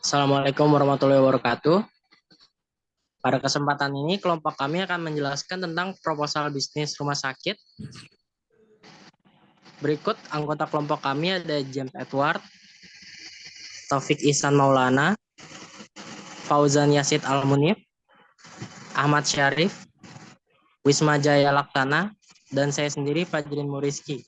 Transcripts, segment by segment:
Assalamualaikum warahmatullahi wabarakatuh. Pada kesempatan ini, kelompok kami akan menjelaskan tentang proposal bisnis rumah sakit. Berikut anggota kelompok kami ada James Edward, Taufik Ihsan Maulana, Fauzan Yasid Almunif, Ahmad Syarif, Wisma Jaya Laksana, dan saya sendiri Fajrin Muriski.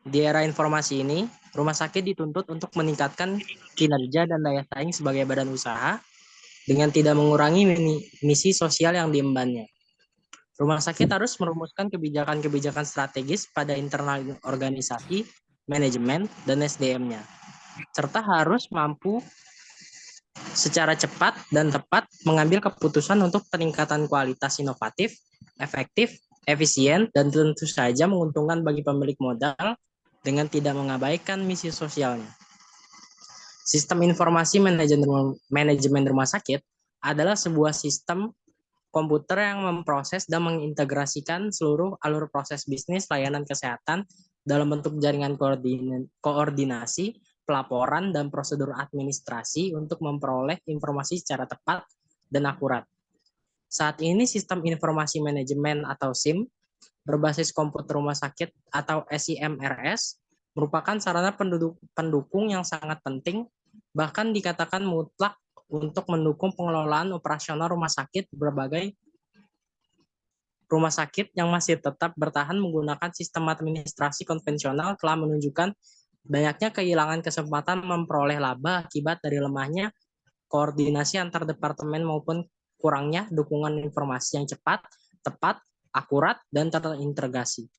Di era informasi ini, rumah sakit dituntut untuk meningkatkan kinerja dan daya saing sebagai badan usaha dengan tidak mengurangi misi sosial yang diembannya. Rumah sakit harus merumuskan kebijakan-kebijakan strategis pada internal organisasi, manajemen, dan SDM-nya, serta harus mampu secara cepat dan tepat mengambil keputusan untuk peningkatan kualitas inovatif, efektif, efisien, dan tentu saja menguntungkan bagi pemilik modal dengan tidak mengabaikan misi sosialnya. Sistem informasi manajemen rumah sakit adalah sebuah sistem komputer yang memproses dan mengintegrasikan seluruh alur proses bisnis layanan kesehatan dalam bentuk jaringan koordinasi, pelaporan, dan prosedur administrasi untuk memperoleh informasi secara tepat dan akurat. Saat ini sistem informasi manajemen atau SIM berbasis komputer rumah sakit atau SIMRS merupakan sarana pendukung yang sangat penting, bahkan dikatakan mutlak untuk mendukung pengelolaan operasional rumah sakit. Berbagai rumah sakit yang masih tetap bertahan menggunakan sistem administrasi konvensional telah menunjukkan banyaknya kehilangan kesempatan memperoleh laba akibat dari lemahnya koordinasi antar departemen maupun kurangnya dukungan informasi yang cepat, tepat, akurat, dan terintegrasi.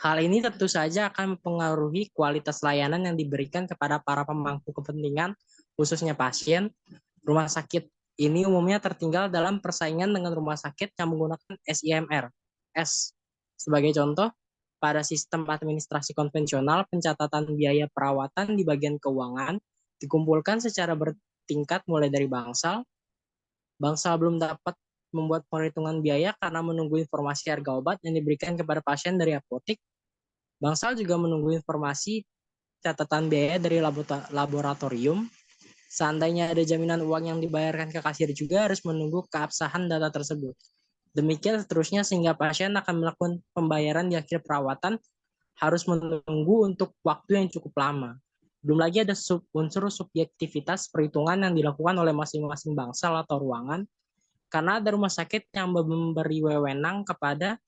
Hal ini tentu saja akan mempengaruhi kualitas layanan yang diberikan kepada para pemangku kepentingan, khususnya pasien. Rumah sakit ini umumnya tertinggal dalam persaingan dengan rumah sakit yang menggunakan SIMR-S. Sebagai contoh, pada sistem administrasi konvensional, pencatatan biaya perawatan di bagian keuangan dikumpulkan secara bertingkat mulai dari bangsal. Bangsal belum dapat membuat perhitungan biaya karena menunggu informasi harga obat yang diberikan kepada pasien dari apotek. Bangsal juga menunggu informasi catatan biaya dari laboratorium. Seandainya ada jaminan uang yang dibayarkan ke kasir juga harus menunggu keabsahan data tersebut. Demikian seterusnya sehingga pasien akan melakukan pembayaran di akhir perawatan harus menunggu untuk waktu yang cukup lama. Belum lagi ada unsur subjektivitas perhitungan yang dilakukan oleh masing-masing bangsal atau ruangan, karena ada rumah sakit yang memberi wewenang kepada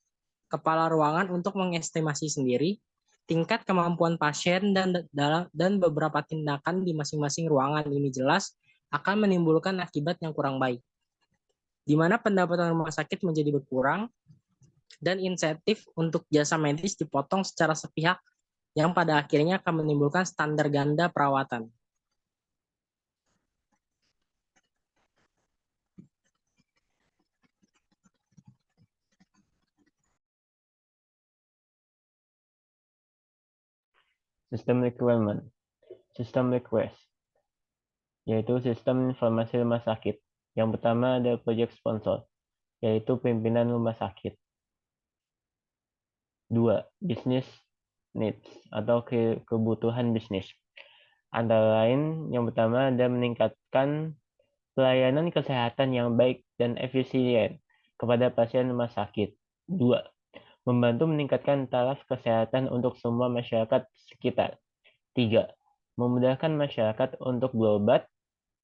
kepala ruangan untuk mengestimasi sendiri tingkat kemampuan pasien dan beberapa tindakan di masing-masing ruangan ini jelas akan menimbulkan akibat yang kurang baik, di mana pendapatan rumah sakit menjadi berkurang dan insentif untuk jasa medis dipotong secara sepihak yang pada akhirnya akan menimbulkan standar ganda perawatan. Sistem requirement, sistem request, yaitu sistem informasi rumah sakit. Yang pertama ada project sponsor, yaitu pimpinan rumah sakit. 2. Business needs atau kebutuhan bisnis. Antara lain, yang pertama ada meningkatkan pelayanan kesehatan yang baik dan efisien kepada pasien rumah sakit. 2. Membantu meningkatkan taraf kesehatan untuk semua masyarakat sekitar. 3. Memudahkan masyarakat untuk berobat.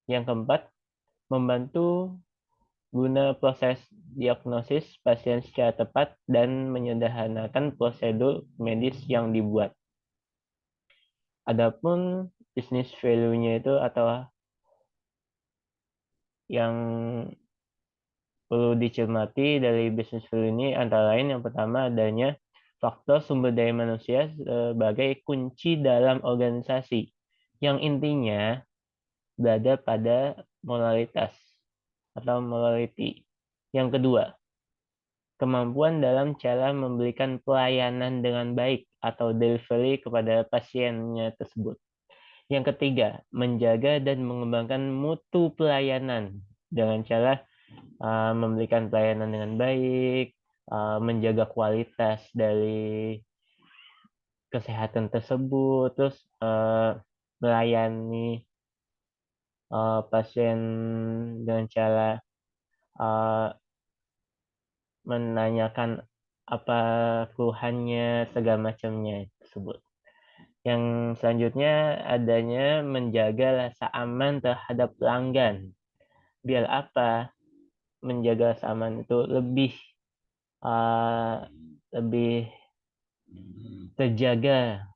Yang keempat, membantu guna proses diagnosis pasien secara tepat dan menyederhanakan prosedur medis yang dibuat. Adapun business value-nya itu atau yang perlu dicermati dari business value ini antara lain yang pertama adanya faktor sumber daya manusia sebagai kunci dalam organisasi yang intinya berada pada moralitas atau morality. Yang kedua, kemampuan dalam cara memberikan pelayanan dengan baik atau delivery kepada pasiennya tersebut. Yang ketiga, menjaga dan mengembangkan mutu pelayanan dengan cara memberikan pelayanan dengan baik, menjaga kualitas dari kesehatan tersebut, terus melayani pasien dengan cara menanyakan apa keluhannya, segala macamnya tersebut. Yang selanjutnya adanya menjaga rasa aman terhadap pelanggan. Biar apa? Menjaga rasa aman itu lebih terjaga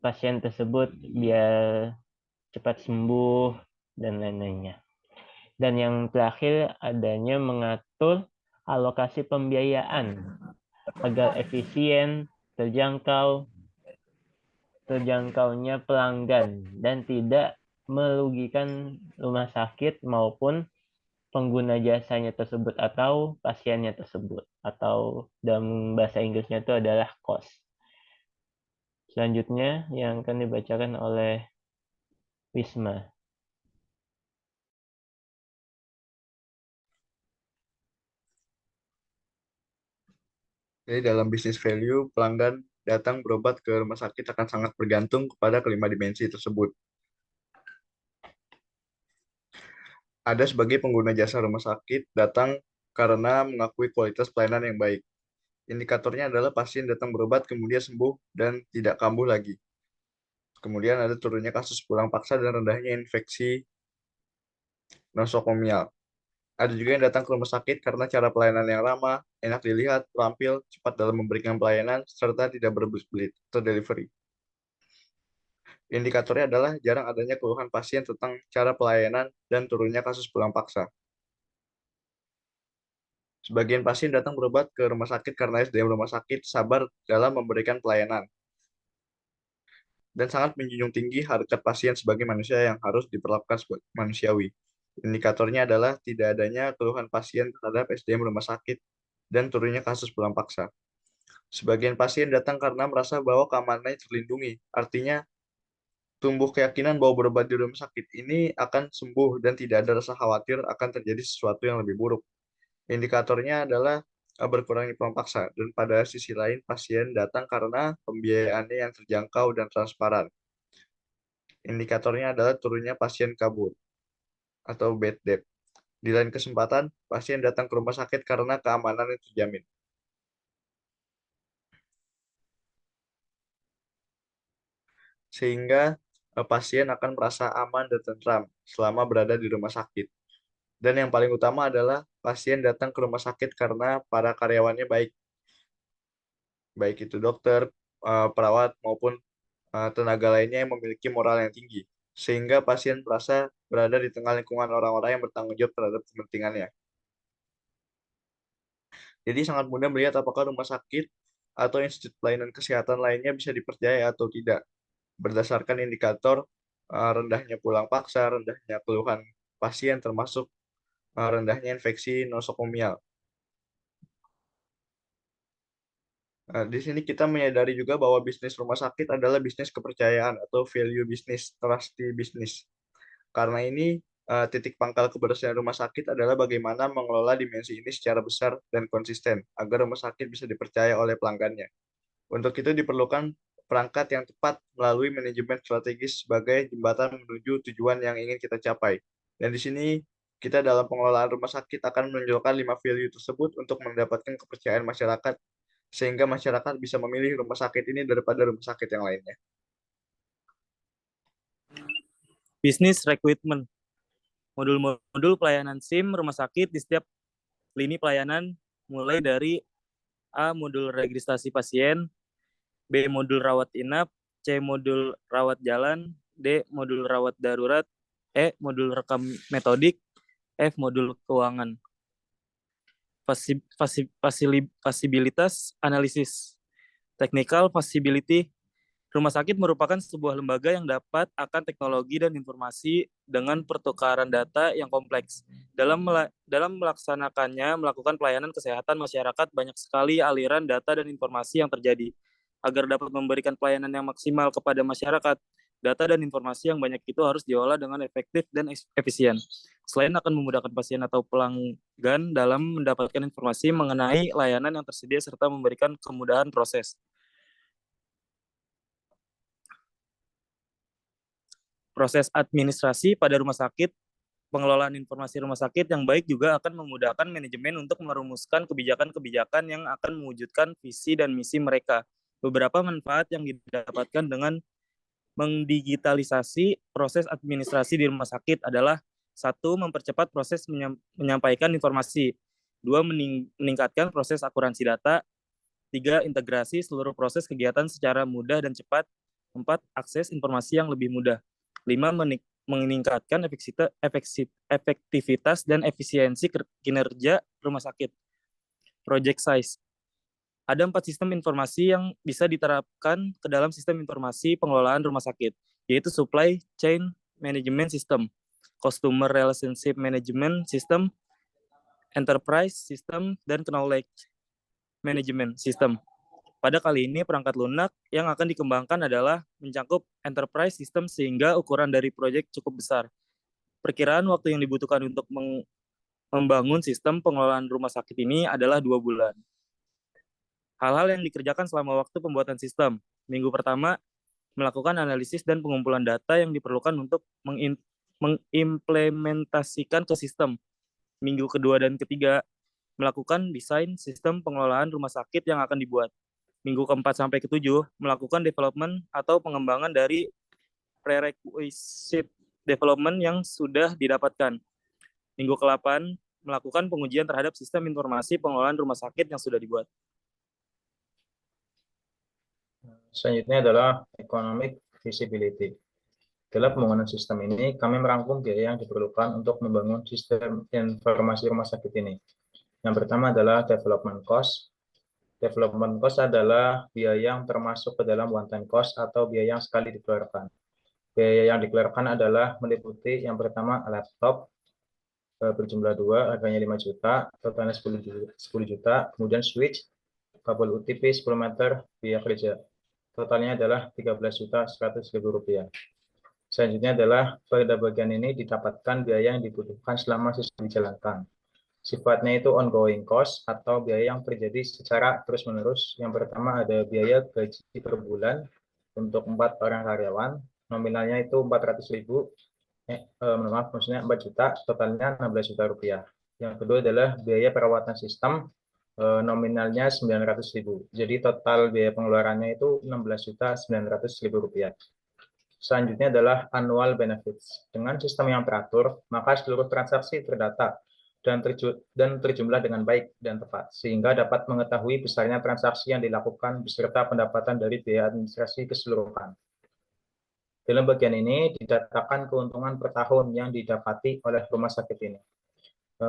pasien tersebut biar cepat sembuh dan lain-lainnya. Dan yang terakhir adanya mengatur alokasi pembiayaan agar efisien, terjangkaunya pelanggan dan tidak merugikan rumah sakit maupun pengguna jasanya tersebut atau pasiennya tersebut, atau dalam bahasa Inggrisnya itu adalah cost. Selanjutnya yang akan dibacakan oleh Wisma. Jadi dalam bisnis value, pelanggan datang berobat ke rumah sakit akan sangat bergantung kepada kelima dimensi tersebut. Ada sebagai pengguna jasa rumah sakit datang karena mengakui kualitas pelayanan yang baik. Indikatornya adalah pasien datang berobat kemudian sembuh dan tidak kambuh lagi. Kemudian ada turunnya kasus pulang paksa dan rendahnya infeksi nosokomial. Ada juga yang datang ke rumah sakit karena cara pelayanan yang ramah, enak dilihat, terampil, cepat dalam memberikan pelayanan, serta tidak berbelit-belit atau delivery. Indikatornya adalah jarang adanya keluhan pasien tentang cara pelayanan dan turunnya kasus pulang paksa. Sebagian pasien datang berobat ke rumah sakit karena SDM rumah sakit sabar dalam memberikan pelayanan dan sangat menjunjung tinggi harkat pasien sebagai manusia yang harus diperlakukan sebagai manusiawi. Indikatornya adalah tidak adanya keluhan pasien terhadap SDM rumah sakit dan turunnya kasus pulang paksa. Sebagian pasien datang karena merasa bahwa keamanannya terlindungi, artinya tumbuh keyakinan bahwa berobat di rumah sakit ini akan sembuh dan tidak ada rasa khawatir akan terjadi sesuatu yang lebih buruk. Indikatornya adalah berkurangnya pulang paksa, dan pada sisi lain pasien datang karena pembiayaannya yang terjangkau dan transparan. Indikatornya adalah turunnya pasien kabur atau bad debt. Di lain kesempatan, pasien datang ke rumah sakit karena keamanan yang terjamin. Sehingga pasien akan merasa aman dan tentram selama berada di rumah sakit. Dan yang paling utama adalah pasien datang ke rumah sakit karena para karyawannya baik. Baik itu dokter, perawat, maupun tenaga lainnya yang memiliki moral yang tinggi. Sehingga pasien merasa berada di tengah lingkungan orang-orang yang bertanggung jawab terhadap kepentingannya. Jadi sangat mudah melihat apakah rumah sakit atau institusi pelayanan kesehatan lainnya bisa dipercaya atau tidak, berdasarkan indikator rendahnya pulang paksa, rendahnya keluhan pasien, termasuk rendahnya infeksi nosokomial. Di sini kita menyadari juga bahwa bisnis rumah sakit adalah bisnis kepercayaan atau value bisnis, trusty bisnis. Karena ini, titik pangkal keberhasilan rumah sakit adalah bagaimana mengelola dimensi ini secara besar dan konsisten, agar rumah sakit bisa dipercaya oleh pelanggannya. Untuk itu diperlukan perangkat yang tepat melalui manajemen strategis sebagai jembatan menuju tujuan yang ingin kita capai. Dan di sini kita dalam pengelolaan rumah sakit akan menunjukkan 5 value tersebut untuk mendapatkan kepercayaan masyarakat, sehingga masyarakat bisa memilih rumah sakit ini daripada rumah sakit yang lainnya. Bisnis recruitment. Modul-modul pelayanan SIM rumah sakit di setiap lini pelayanan mulai dari A. Modul registrasi pasien, B. Modul rawat inap, C. Modul rawat jalan, D. Modul rawat darurat, E. Modul rekam metodik, F. Modul keuangan. Fasilitas analisis. Technical Feasibility. Rumah sakit merupakan sebuah lembaga yang dapat akan teknologi dan informasi dengan pertukaran data yang kompleks. Dalam melaksanakannya, melakukan pelayanan kesehatan masyarakat, banyak sekali aliran data dan informasi yang terjadi. Agar dapat memberikan pelayanan yang maksimal kepada masyarakat, Data dan informasi yang banyak itu harus diolah dengan efektif dan efisien. Selain akan memudahkan pasien atau pelanggan dalam mendapatkan informasi mengenai layanan yang tersedia serta memberikan kemudahan proses. Proses administrasi pada rumah sakit, pengelolaan informasi rumah sakit yang baik juga akan memudahkan manajemen untuk merumuskan kebijakan-kebijakan yang akan mewujudkan visi dan misi mereka. Beberapa manfaat yang didapatkan dengan mendigitalisasi proses administrasi di rumah sakit adalah: 1. Mempercepat proses menyampaikan informasi. 2. Meningkatkan proses akuransi data. 3. Integrasi seluruh proses kegiatan secara mudah dan cepat. 4. Akses informasi yang lebih mudah. 5. Meningkatkan efektivitas dan efisiensi kinerja rumah sakit. Project size. Ada 4 sistem informasi yang bisa diterapkan ke dalam sistem informasi pengelolaan rumah sakit, yaitu Supply Chain Management System, Customer Relationship Management System, Enterprise System, dan Knowledge Management System. Pada kali ini, perangkat lunak yang akan dikembangkan adalah mencakup Enterprise System sehingga ukuran dari proyek cukup besar. Perkiraan waktu yang dibutuhkan untuk membangun sistem pengelolaan rumah sakit ini adalah 2 bulan. Hal-hal yang dikerjakan selama waktu pembuatan sistem. Minggu pertama, melakukan analisis dan pengumpulan data yang diperlukan untuk mengimplementasikan ke sistem. Minggu kedua dan ketiga, melakukan desain sistem pengelolaan rumah sakit yang akan dibuat. Minggu keempat sampai ketujuh, melakukan development atau pengembangan dari prerequisite development yang sudah didapatkan. Minggu ke-8, melakukan pengujian terhadap sistem informasi pengelolaan rumah sakit yang sudah dibuat. Selanjutnya adalah economic feasibility. Dalam pembangunan sistem ini, kami merangkum biaya yang diperlukan untuk membangun sistem informasi rumah sakit ini. Yang pertama adalah development cost. Development cost adalah biaya yang termasuk ke dalam one time cost atau biaya yang sekali dikeluarkan. Biaya yang dikeluarkan adalah meliputi yang pertama laptop berjumlah 2, harganya 5 juta, totalnya 10 juta, kemudian switch, kabel UTP 10 meter, biaya kerja. Totalnya adalah Rp13.100.000. Selanjutnya adalah pada bagian ini didapatkan biaya yang dibutuhkan selama sistem dijalankan. Sifatnya itu ongoing cost atau biaya yang terjadi secara terus-menerus. Yang pertama ada biaya gaji per bulan untuk 4 orang karyawan, nominalnya itu 400.000, maksudnya 4 juta, totalnya 16 juta rupiah. Yang kedua adalah biaya perawatan sistem, nominalnya 900.000. Jadi total biaya pengeluarannya itu 16.900.000 rupiah. Selanjutnya adalah annual benefits. Dengan sistem yang teratur, maka seluruh transaksi terdata dan terjumlah dengan baik dan tepat, sehingga dapat mengetahui besarnya transaksi yang dilakukan beserta pendapatan dari biaya administrasi keseluruhan. Dalam bagian ini didatakan keuntungan per tahun yang didapati oleh rumah sakit ini.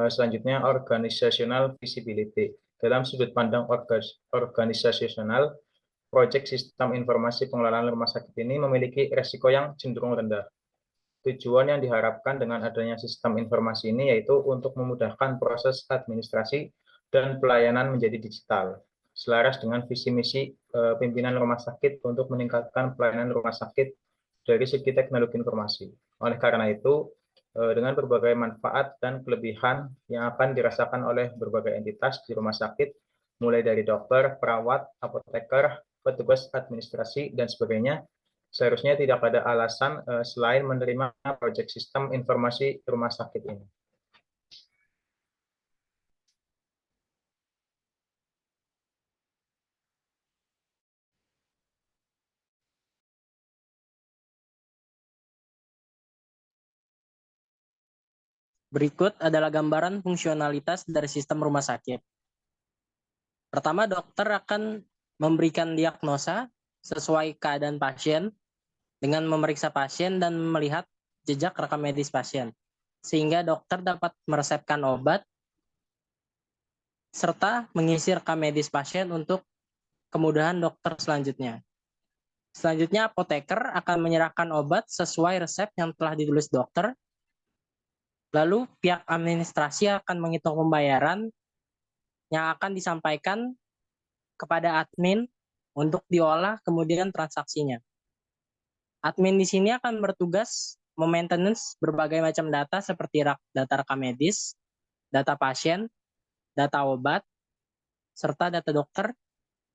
Selanjutnya, organizational feasibility. Dalam sudut pandang organisasional, proyek sistem informasi pengelolaan rumah sakit ini memiliki resiko yang cenderung rendah. Tujuan yang diharapkan dengan adanya sistem informasi ini yaitu untuk memudahkan proses administrasi dan pelayanan menjadi digital, selaras dengan visi misi pimpinan rumah sakit untuk meningkatkan pelayanan rumah sakit dari segi teknologi informasi. Oleh karena itu, dengan berbagai manfaat dan kelebihan yang akan dirasakan oleh berbagai entitas di rumah sakit, mulai dari dokter, perawat, apoteker, petugas administrasi, dan sebagainya, seharusnya tidak ada alasan selain menerima proyek sistem informasi rumah sakit ini. Berikut adalah gambaran fungsionalitas dari sistem rumah sakit. Pertama, dokter akan memberikan diagnosa sesuai keadaan pasien dengan memeriksa pasien dan melihat jejak rekam medis pasien, sehingga dokter dapat meresepkan obat serta mengisi rekam medis pasien untuk kemudahan dokter selanjutnya. Selanjutnya, apoteker akan menyerahkan obat sesuai resep yang telah ditulis dokter. Lalu pihak administrasi akan menghitung pembayaran yang akan disampaikan kepada admin untuk diolah kemudian transaksinya. Admin di sini akan bertugas memaintenance berbagai macam data seperti data rekam medis, data pasien, data obat, serta data dokter,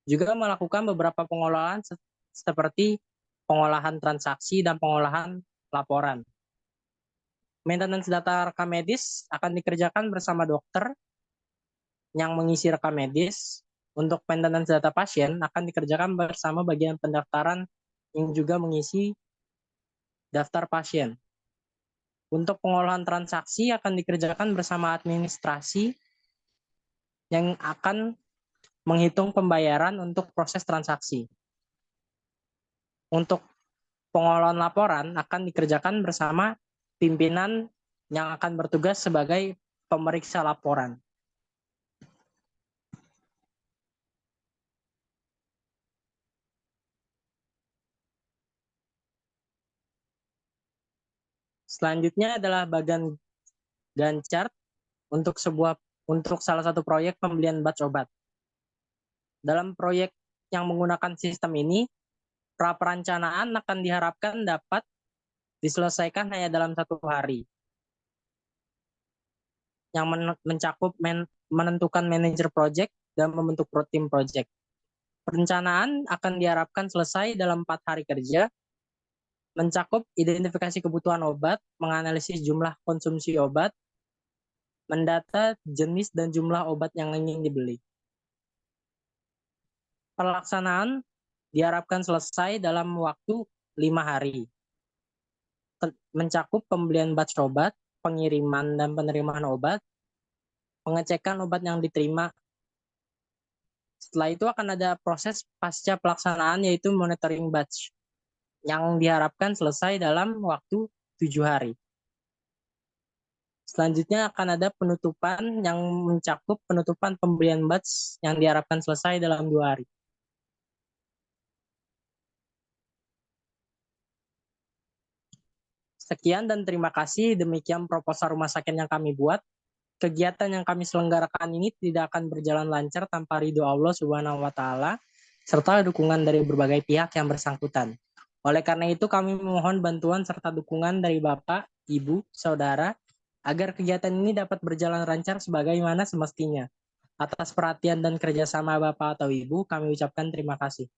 juga melakukan beberapa pengolahan seperti pengolahan transaksi dan pengolahan laporan. Maintenance data rekam medis akan dikerjakan bersama dokter yang mengisi rekam medis. Untuk maintenance data pasien akan dikerjakan bersama bagian pendaftaran yang juga mengisi daftar pasien. Untuk pengolahan transaksi akan dikerjakan bersama administrasi yang akan menghitung pembayaran untuk proses transaksi. Untuk pengolahan laporan akan dikerjakan bersama pimpinan yang akan bertugas sebagai pemeriksa laporan. Selanjutnya adalah bagian Gantt chart untuk salah satu proyek pembelian batch obat. Dalam proyek yang menggunakan sistem ini, pra-perencanaan akan diharapkan dapat diselesaikan hanya dalam 1 hari, yang mencakup menentukan manajer project dan membentuk tim project. Perencanaan akan diharapkan selesai dalam 4 hari kerja, mencakup identifikasi kebutuhan obat, menganalisis jumlah konsumsi obat, mendata jenis dan jumlah obat yang ingin dibeli. Pelaksanaan diharapkan selesai dalam waktu 5 hari. Mencakup pembelian batch obat, pengiriman dan penerimaan obat, pengecekan obat yang diterima. Setelah itu akan ada proses pasca pelaksanaan yaitu monitoring batch yang diharapkan selesai dalam waktu 7 hari. Selanjutnya akan ada penutupan yang mencakup penutupan pembelian batch yang diharapkan selesai dalam 2 hari. Sekian dan terima kasih. Demikian proposal rumah sakit yang kami buat. Kegiatan yang kami selenggarakan ini tidak akan berjalan lancar tanpa ridho Allah Subhanahu wa Ta'ala serta dukungan dari berbagai pihak yang bersangkutan. Oleh karena itu, kami memohon bantuan serta dukungan dari Bapak, Ibu, Saudara agar kegiatan ini dapat berjalan lancar sebagaimana semestinya. Atas perhatian dan kerjasama Bapak atau Ibu, kami ucapkan terima kasih.